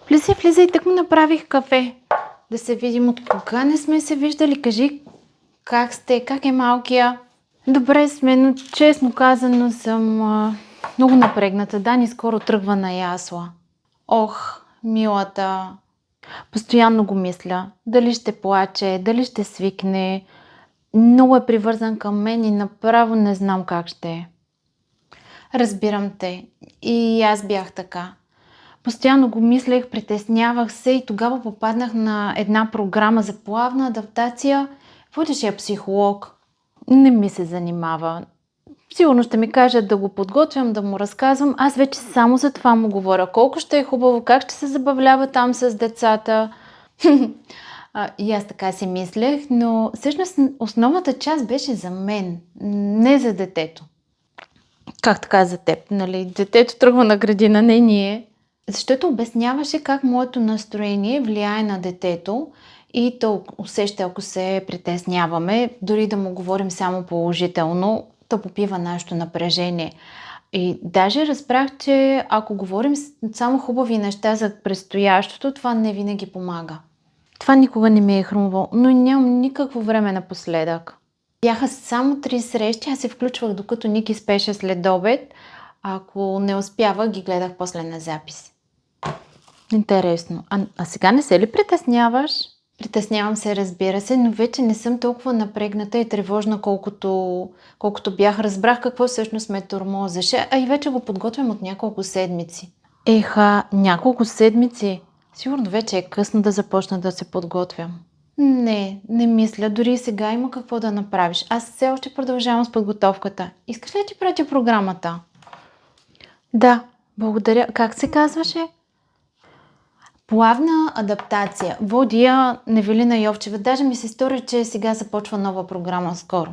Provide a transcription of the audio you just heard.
Влизай, влизай, так му направих кафе. Да се видим от кога не сме се виждали. Кажи, как сте, как е малкия? Добре сме, но честно казано съм много напрегната. Дани скоро тръгва на ясла. Ох, милата. Постоянно го мисля. Дали ще плаче, дали ще свикне. Много е привързан към мен и направо не знам как ще е. Разбирам те. И аз бях така. Постоянно го мислех, притеснявах се и тогава попаднах на една програма за плавна адаптация. Водеше я психолог. Не ми се занимава. Сигурно ще ми кажат да го подготвям, да му разказвам. Аз вече само за това му говоря. Колко ще е хубаво, как ще се забавлява там с децата. И аз така си мислех, но всъщност основната част беше за мен, не за детето. Как така за теб, нали? Детето тръгва на градина, не ние. Защото обясняваше как моето настроение влияе на детето и то усеща, ако се притесняваме, дори да му говорим само положително, то попива нашето напрежение. И даже разбрах, че ако говорим само хубави неща за предстоящото, това не винаги помага. Това никога не ми е хрумвало, но нямам никакво време напоследък. Бяха само 3 срещи, аз се включвах докато Ники спеше след обед. Ако не успявах, ги гледах после на запис. Интересно. А сега не се ли притесняваш? Притеснявам се, разбира се, но вече не съм толкова напрегната и тревожна, колкото бях. Разбрах какво всъщност ме тормозеше, а и вече го подготвям от няколко седмици. Еха, няколко седмици? Сигурно вече е късно да започна да се подготвям. Не мисля. Дори и сега има какво да направиш. Аз все още продължавам с подготовката. Искаш ли да ти пратя програмата? Да, благодаря. Как се казваше? Плавна адаптация. Води я Невелина Йовчева. Даже ми се стори, че сега започва нова програма скоро.